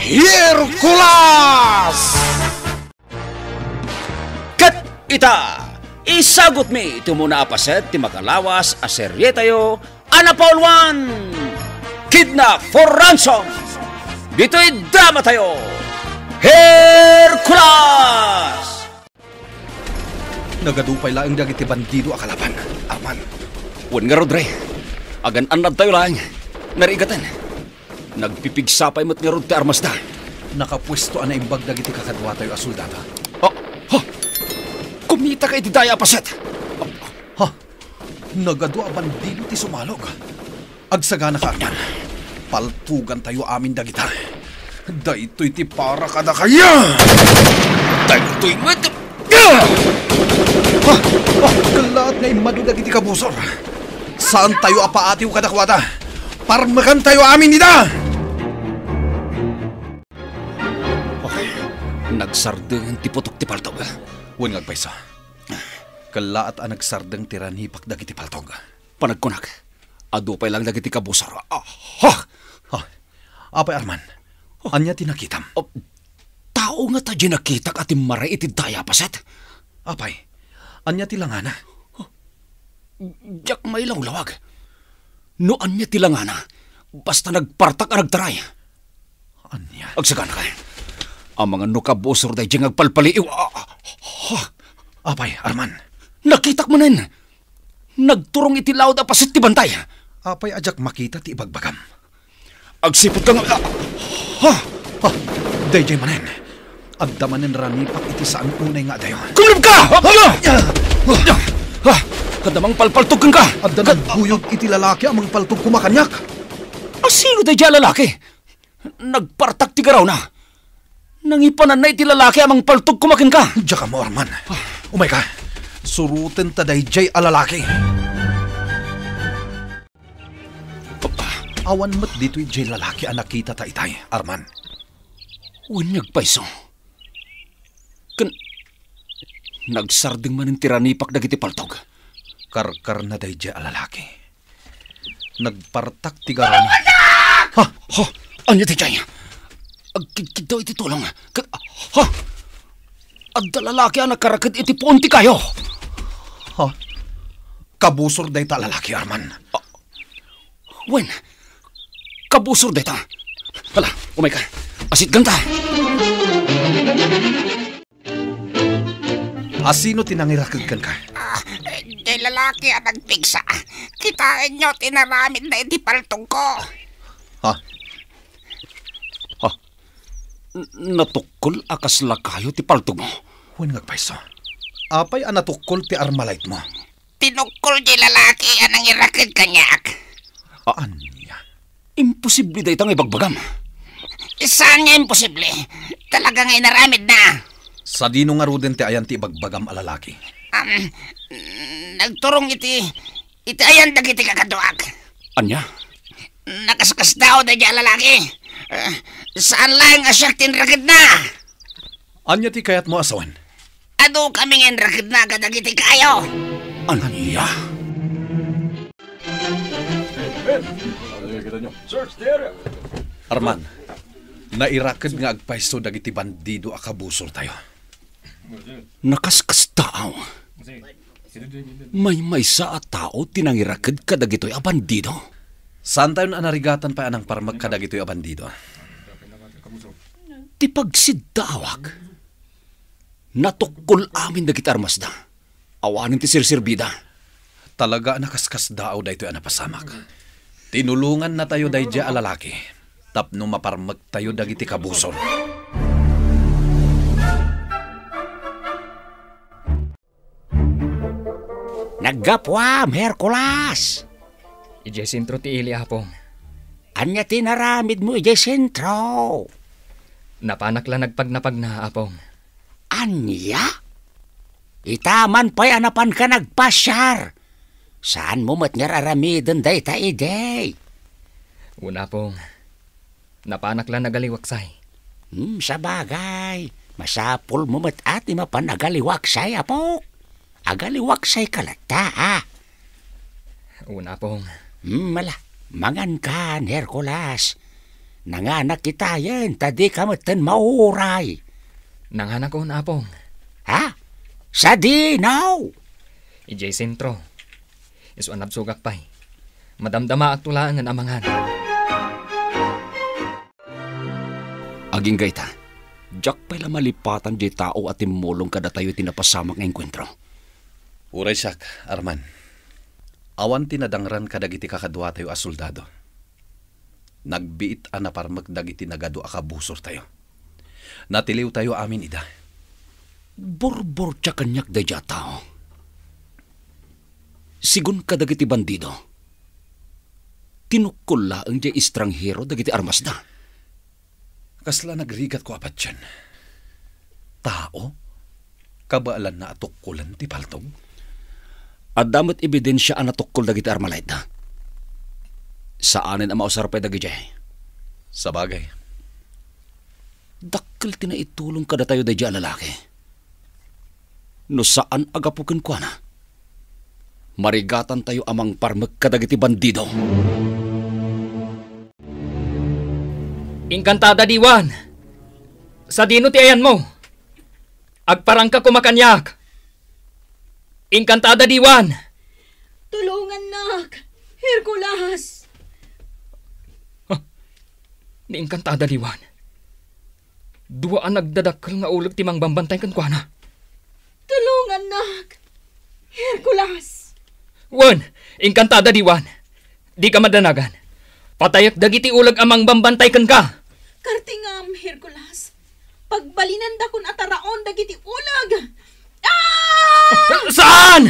Hercules! Kat ita, isagot mi ito muna apaset ti makalawas a serye tayo, Ana Paul 1, Kidnap for Ransom. Dito'y drama tayo, Hercules! Nagadupay laing dagiti bandido akalaban, Arman. Wan nga Rodre, agan anad tayo lang, narigatan. Nagpipigsapay mo't nga rod ti armas da. Nakapwesto ana imbag dagiti kakadwa tayo a soldata. Ha! Kumita ka iti daya apaset. Ha? Nagadwa bandido ti sumalog. Agsagana ka, Arman. Paltugan tayo amin dagita. Daytoy ti para kada kaya! Daytoy mo ito! Ha! Kalaat nga imado dagiti kabusor. Saan tayo apaatiw kadakwada? Parmakan tayo amin nida! Okay. Nagsardeng ti putok ti paltog. Huwag ngagpaysa. Kalaat ang nagsardeng tiranhipak dagiti paltog. Panagkunak. Adupay lang dagiti kabusor. Ha! Apay Arman, anya tinakitam? Tao nga ta di nakitak at maray iti daya paset. Apay, anya tilangana? Diyak may lawag. No anya tilangana, basta nagpartak a nagtaray. Anya? Agsagana ka. Ang mga nukabusor day di ngagpalpaliiw. Apay, Arman. Nakitak mo nin. Nagturong iti laod a pasit ti bantay. Apay ajak makita ti ibagbagam. Agsipot ka nga. Dayjay manen. Agdamanen ranipak iti saan unay nga dayon. Kumlib ka! Kadamang palpaltog ka! Agdanan buyog iti lalaki amang paltog kumakanyak. Sino day dya lalaki? Nagpartak ti garaw na. Nangipanan na iti lalaki amang paltog kumakin ka. Diya ka mo, Arman. Umay ka. Suruten ta dayjay a lalaki. Awan mat dito'y jay lalaki ang nakita ta itay, Arman. Unyag paiso. Nagsarding man ang tiranipak dagiti paltog. Karkar na dayjay a lalaki. Nagpartak ti garana. Anya ti jay? Agkikid daw iti tulong. Adda lalaki ang nakarakad iti punti kayo. Kabusor day ta lalaki, Arman. Wen, kabusor day ta. Hala, umay ka. Asit ganta. Asino tinangirakag kan ka? Di lalaki ang nagpigsa. Kitain nyo, tinaramid na iti paltog ko. Natukol akas lakayo ti paltog mo. Huwag ngagpayso. Apay ang natukol ti armalite mo. Tinukol di lalaki ang nangirakag kanyak. Anya? Imposible day tang ibagbagam. Saan nga imposible? Talagang inaramid na. Sa dino nga ruden ti ayan ti ibagbagam a lalaki. Nagturong iti ayan dagiti kakaduak. Anya? Nakaskas daw na dyan lalaki. Saan lang asyak tinrakid na? Anya ti kayat mo asawan? Ado kaming inrakid na kadagiti kayo. Anya? Arman, nairakad nga agpaiso dagiti bandido a kabusor tayo. Nakaskas tao. May maysa a tao tinangirakad kadagitoy a bandido. Saan tayo anarigatan pa anang parmag kadagitoy a bandido? Ti pagsidawag. Natukol amin dagiti armasda. Awanin ti sirsirbida. Talaga nakaskas daaw daytoy anapasamak. Tinulungan na tayo dayjay a lalaki. Tapno maparmag tayo dagiti kabusor. Naggapwam, Hercules. Ije sentro ti ili apong. Anya tinaramid mo, ije sentro. Napanak lang nagpagnapag na apong. Anya? Itaman pa'y anapan ka nagpasyar. Saan mo mat nga raramidon day ta iday? Una pong. Napanak lang nagaliwaksay. Sa bagay. Masapol mo mat ati mapanagaliwaksay, apok. Agaliwaksay kalata, ha? Una pong. Mala, mangan kan, Hercules. Nanganak kita yan, tadi kamatan mauray. Nanganak ko na apong. Ha? Sa dinaw. Ijay sentro. Isu anab sugak pay. Madamdama at tulaan ng amangan. Aging gayta, Jack pa'y malipatan di tao at timulong kada tayo tinapasamak ng enkwentro. Uray siyak, Arman. Awan tinadangran kadagiti kakadwa tayo as soldado. Nagbiit ana parmak dagiti nagado akabusor tayo. Natiliw tayo amin ida. Borbor tsa kanyak da dya tao. Sigun kadagiti bandido. Tinukula ang dya estranghero dagiti armas da. Kasla nagrigat ko apat yan. Tao? Kabaalan na atukulan ti paltog? At damat ebidensya ang natukol dagiti armalite da. Saanin ang mausarapay dagi jay? Sa bagay. Dakkel tinaitulong kada tayo da dya lalaki. No saan agapukin ko na? Marigatan tayo amang parmek kadagiti bandido. Inkantada diwan. Sa dino ti ayan mo. Agparang ka kumakanyak. Inkantada diwan. Tulungan nak, Hercules. Ni Inkantada diwan. Dua ang nagdadakkel nga ulag timang bambantay kan kuana. Tulungan nak, Hercules. Wan, Inkantada diwan. Di ka madanagan. Patayak dagiti ulag amang bambantay kan ka. Kartingam, Hercules. Pagbalinan da kun ataraon dagiti ulag. Ah! Saan?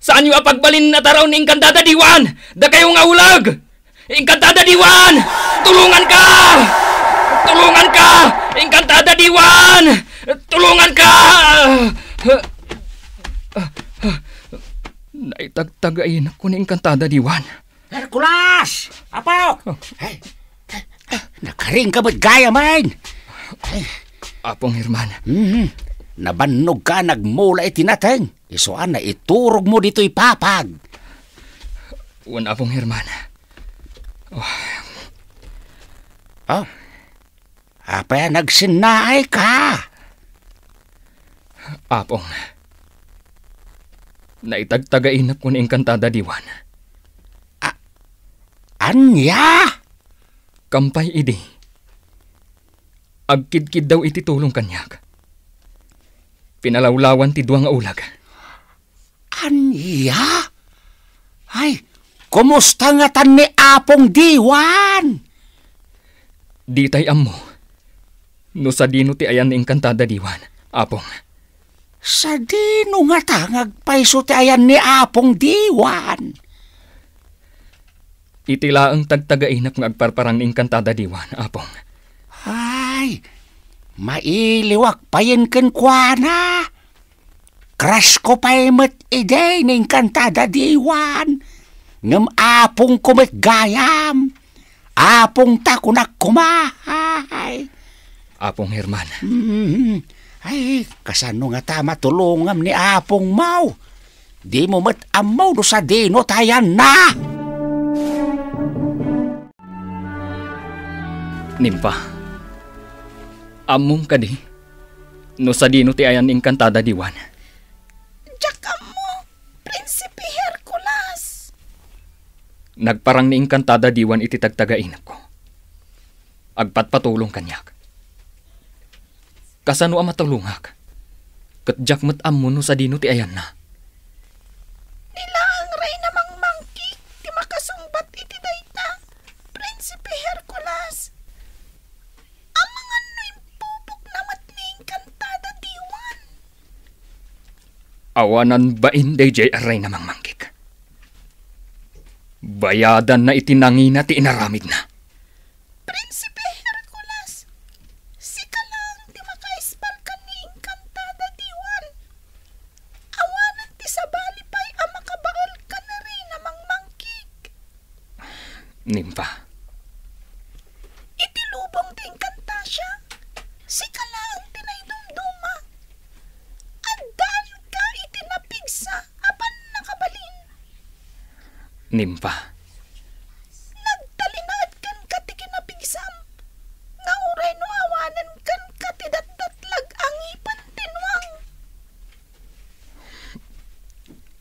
Saan yung apagbalin na taraw ni Inkantada diwan? Da kayo nga ulag. Inkantada diwan! Tulungan ka! Tulungan ka! Inkantada diwan! Tulungan ka! Naitagtagain ako ni Inkantada diwan. Hercules! Apo! Hey, nakaring ka ba't gaya man? Apong Herman. Nabannog ka, nagmula itinateng. Isuan na iturog mo dito ipapag. Wan apong Herman. Oh, apa nagsinaay ka? Apong. Naitagtagain ako ni Inkantada diwan. Anya? Kampay idi. Agkidkid daw iti tulong kanyak. Pinalawlawan ti duwang ulag. Anya? Ay, kumusta nga tan ni Apong diwan? Di tay ammo. No sa dino ti ayan ni Inkantada diwan. Apong. Sa dino nga tangag paiso ti ayan ni Apong diwan? Itila ang tagtagainap ng agparparang ni Inkantada diwan. Apong. Ay, mailiwak pa yun kenkwana. Crush ko pa imat ide ng Inkantada diwan. Ngam Apong kumit gayam. Apong takunak kumahay. Apong Herman. Ay, kasano nga tama tulungam ni Apong mau. Di mo mat amaw do sa dino tayan na. Nimpa. Among kadi. No sa dino ti ayan ni Inkantada diwan. Jakam mo, Prinsipe Hercules. Nagparang ni Inkantada diwan iti tagtagain ko. Agpatpatulong kanyak. Kasano ang matulungak? Katjak mat ammo no sa dino ti ayan na. Nila ang ray namang mangkik ti makasumbat iti dayta, Prinsipe Hercules. Ang mga no'y pupok namat ni Inkantada diwan. Awanan ba inday jay aray namang mangkik? Bayadan na itinangina ti inaramid na. Prinsipe Hercules, sika lang ti makaispal ka ni Inkantada diwan. Awanan ti sabali pa'y ang makabaal ka na rin namang mangkik. Nimpa. Itilubong ti Inkantasya, sika lang ti naidumduma. Andan ka itinapigsa apan nakabalin. Nimpa. Nagtalinaad kan ka ti kinapigsam,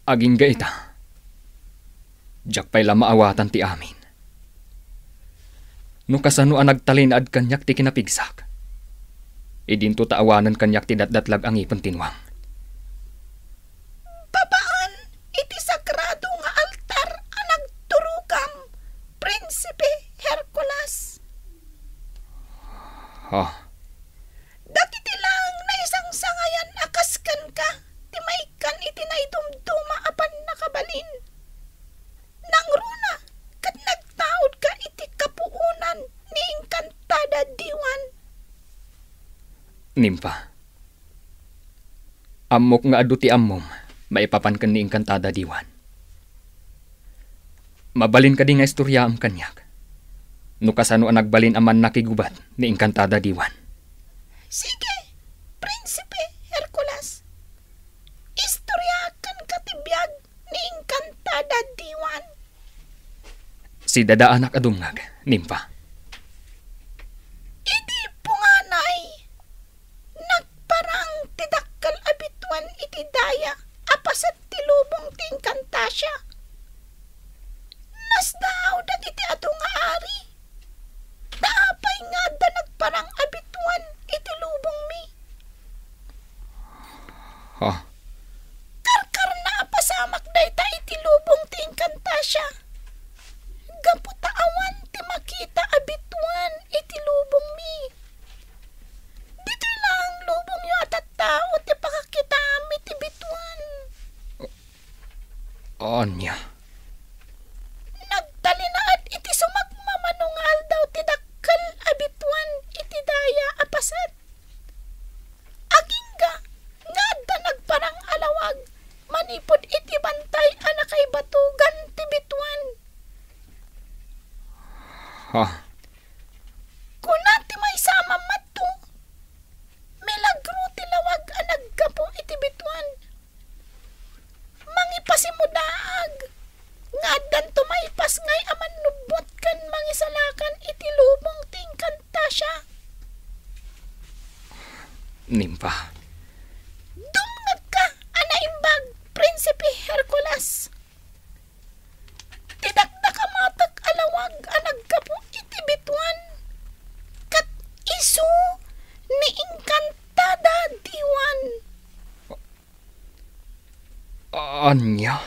Aging gaita. Jak pay maawatan ti amin. No kasano ang nagtalinad kanyak ti kinapigsak. Idinto taawanan kanyak ti datdatlag ang ipon tinwang. Babaan, iti sagrado nga altar ang nagturukam, Prinsipe Hercules. Dakiti lang na isang sangayan akaskan ka, timaykan iti naidumduma apan nakabalin. Nang runa, kat nagtaod ka iti kapuunan ni Engkantada Diwan. Nimpa. Amok nga adu ti ammom, maipapan kan ni Engkantada Diwan. Mabalin ka di nga istorya am kanyak. No kasano ang nagbalin aman nakigubat ni Engkantada Diwan. Sige, Prinsipe Hercules. Istoryakan katibiyag ni Engkantada Diwan. Si dada anak adungag, Nimpa. Iti punganay, nagparang tidakkal abituan iti daya apasat ti lubong ti Engkantasya. Nasdaaw dagiti adu nga ari. Daapay nga da nagparang abituan iti lubong mi. Karkar na apasamak dayta iti lubong ti Engkantasya. Gaputa awan ti makita abituan iti lubong mi. Dito lang lubong yu at tao ti pakakita mi ti bituan. Anya. Nagtalinaad iti sumagmamanungal daw ti dakkel abituan iti daya apasat. Agingga nga adda nagparang alawag manipod iti bantay anakay batugan ti bituan. Kuna ti may sama mato. Milagro ti lawag ang naggapo iti bituan. Mangipasimudaag. Nga dan tumaypas ngay aman nubot kan mangisalakan iti lubong ti Engkantasya. Nimpa. Dumngag ka, anaimbag, Prinsipe Hercules. Tidakdakamatag alawag ang naggapo iti bituan. Kat isu ni Engkantada Diwan. Anya.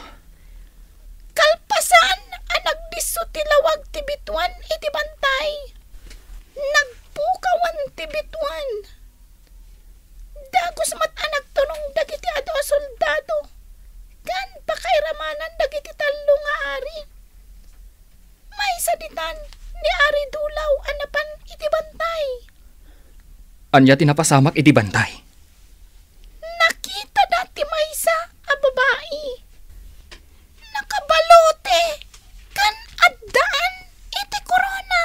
Kalpasan ang nagdiso ti lawag ti bituan iti bantay. Nagpukawan ti bituan. Dagos mat ang nagtunong dagiti ado a soldado. Kan pakairamanan dagiti talo nga ari. May saditan ni Ari Dulaw anapan iti bantay. Anya tinapasamak iti bantay. Nakita dati maysa a babae. Nakabalote kan addaan iti korona.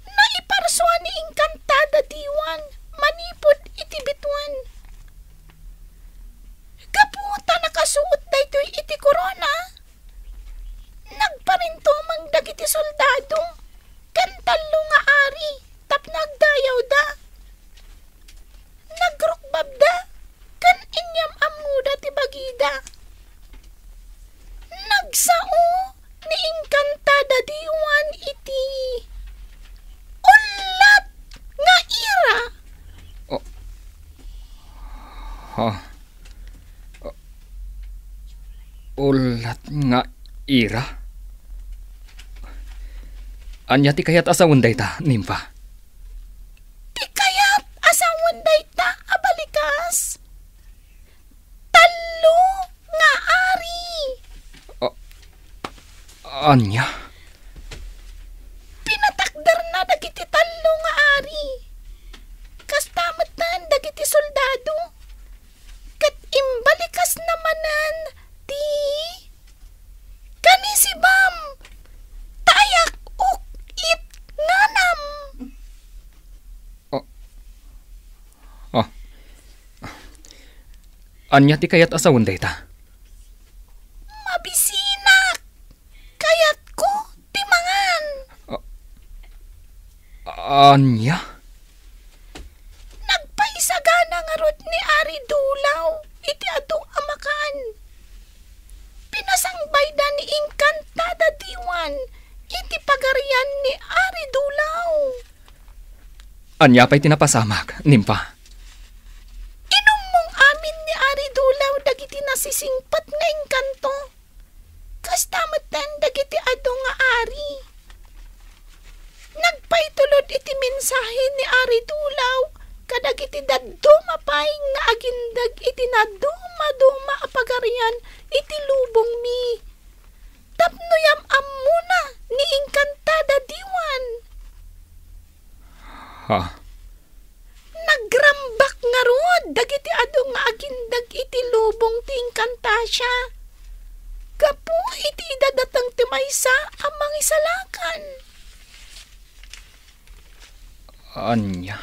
Naiparswa ni Engkantada Diwan manipod iti bituan. Kaputa nakasuot daytoy iti korona. Nagparintumang dagiti soldado. Kan talo nga ari tap nagdayaw da. Nagrukbab da. Kan inyam amuda ti bagida. Nagsao ni Engkantada Diwan iti ulat nga ira. Ulat nga ira. Anya ti kayat asawon dayta, Nimpa. Di kayat asawan dayta abalikas. Talo nga ari. Anya. Pinatakder na dagiti talo nga ari. Kastamat na dagiti soldado. Kat imbalikas namanan ti kanisibam. Tayak it nganam. Anya ti kayat asawon dayta. Mabisinak. Kayat ko timangan. Anya. Nagpaisagana nga rod ni Ari Dulaw. iti pagarian ni Ari Dulaw. Anya pa'y tinapasamak, Nimpa. Inom mong amin ni Ari Dulaw dagiti nasisingpat nga engkanto. Kastamatan dagiti ado nga ari. Nagpaitulod iti mensahe ni Ari Dulaw kadagiti daddo mapayng nga agindag iti naduma-duma a pagarian iti lubong mi. Tapnoyam ammuna ni Engkantada Diwan. Ha? Nagrambak nga rod dagiti ado nga agindag iti lubong ti Engkantasya. Gapu iti idadatang ti maysa amang isalakan. Anya?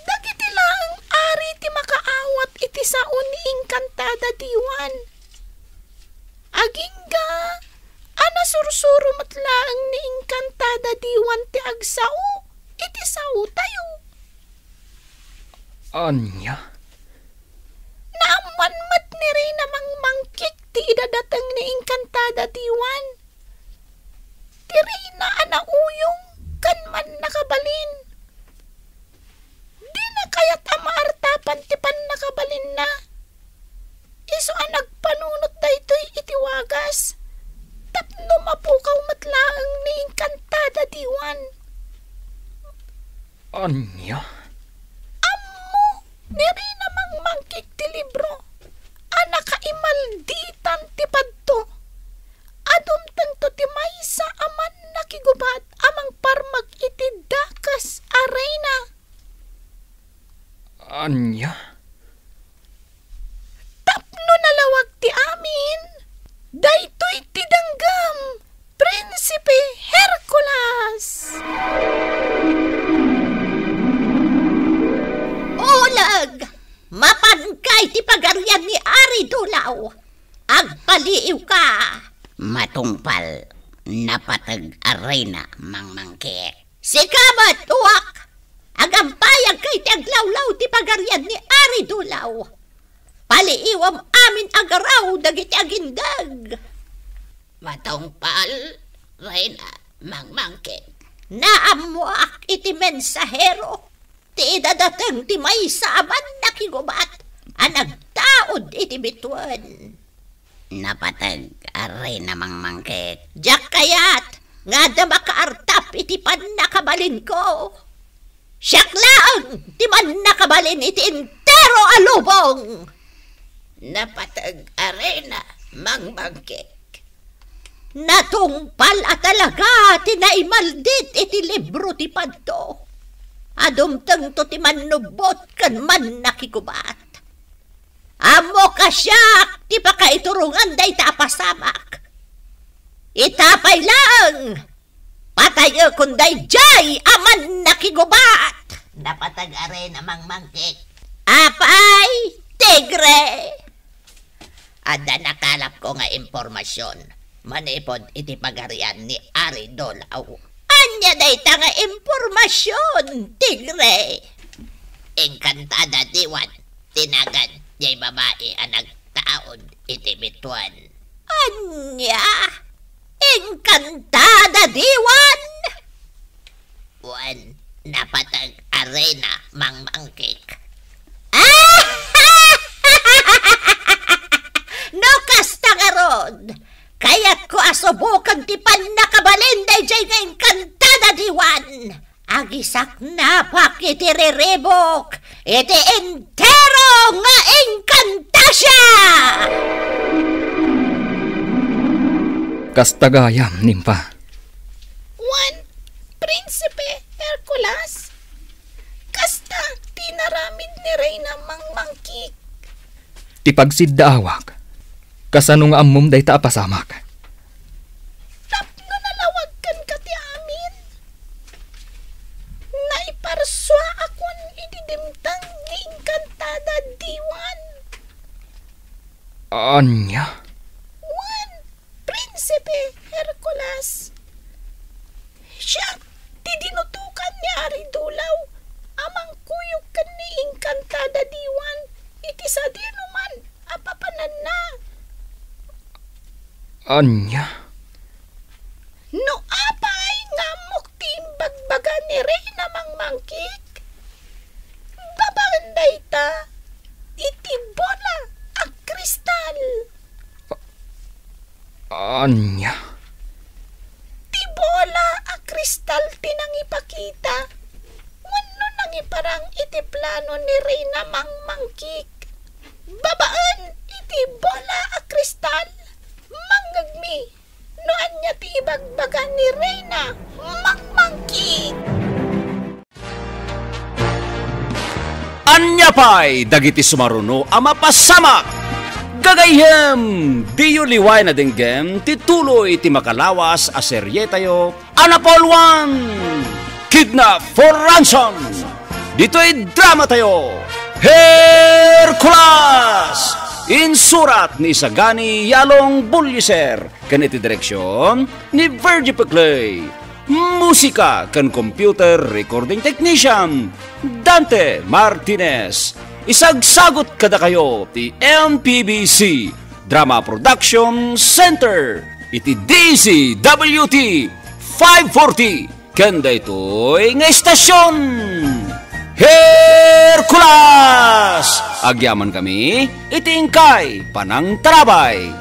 Dagiti lang ari ti makaawat iti saon ni Engkantada Diwan. Agingga, ana sursuro matlaang ni Engkantada Diwan ti agsao, iti sao tayo. Anya? Naaman mat ni Rey namang mangkik ti idadatang ni Engkantada Diwan. Ti Rey na ana uyong kan man nakabalin. Di na kaya't amaartapan ti pan nakabalin na. Iso ang nagpanunot daytoy iti wagas. Tapno mapukaw matlaang ni Engkantada Diwan. Anya? Ammo, niri namang mangkik ti libro. Anak kaimalditan ti padto. Adumtang to ti maysa aman nakigubat amang parmag iti dakas arena. Anya? Tapno nalawag ti amin. Daytoy ti danggam, Prinsipe Hercules. Ulag! Mapangkay ti pagarian ni Ari Dulaw. Agpaliiw ka. Matungpal, napatag arena, mangmangkik. Sikamat, uwak! Agampayag kay ti aglawlaw ti pagarian ni Ari Dulaw. Paliiwam amin agaraw dagiti agindag. Matungpal, Reyna, mangmangkik. Naamuak iti mensahero. Ti idadatang ti maysa aman nakigubat. Anagtaod iti bituan. Napatag aray namang mangkik. Diyak kayat, nga da makaartap iti pan nakabalin ko. Siyaklaang ti man nakabalin iti entero alubong. Napatag aray na mang mangkik. Natungpal at talaga tinaimaldit iti libro ti padto. Adumtang to ti manubot kan man nakikubat. Amo ka siyak ti pakaiturungan day tapasamak. Itapay lang. Patayo kunday jay aman nakigubat. Napatag are namang mangkik. Apay, tigre. Ada nakalap ko nga impormasyon. Manipod iti pagarian ni Ari Dulaw. Anya day nga impormasyon, tigre. Engkantada Diwan, tinagan jay babae ang nagtaod iti bituan. Anya? Engkantada Diwan? Wan, napatag arena mangmangkik. No kasta nga rod. Kaya't ko asubukan ti pan nakabalin day jay nga Engkantada Diwan. Agisak napak iti riribok, iti entero nga Engkantasya! Kastagayam, Nimpa. Juan, Prinsipe Hercules. Kasta tinaramid ni Reyna mangmangkik. Ti pagsiddaawak. Kasano nga ammom day taapasamak. Tapno nalawag kan ka ti amin. Naiparswa akon ididimtang ni Engkantada Diwan. Anya? Juan, Prinsipe Hercules. Siya, ti dinutukan ni Ari Dulaw. Amang kuyog kan ni Engkantada Diwan. Iti sa dinuman, apapanan na. Anya? No apa Anya? Ti bola a kristal tinang ipakita. Wano nang iparang iti plano ni Reyna mangmangkik. Babaan iti bola a kristal. Manggagmi. No anya ti ibagbagan ni Reyna mangmangkik. Anya pa'y dagiti sumaruno ama pasamak. Gagayhem, diyo liway na dinggem, tituloy ti makalawas a serye tayo, Anapol 1, Kidnap for Ransom. Dito'y drama tayo, Hercules! Insurat ni Sagani Yalong Bulliser, kaniti direksyon ni Virgie Peclay. Musika kan computer recording technician Dante Martinez. Isagsagot kada kayo ti MPBC Drama Production Center iti DCWT 540 kanda ito'y nga istasyon Hercules. Agyaman kami iti ingkay panang trabay.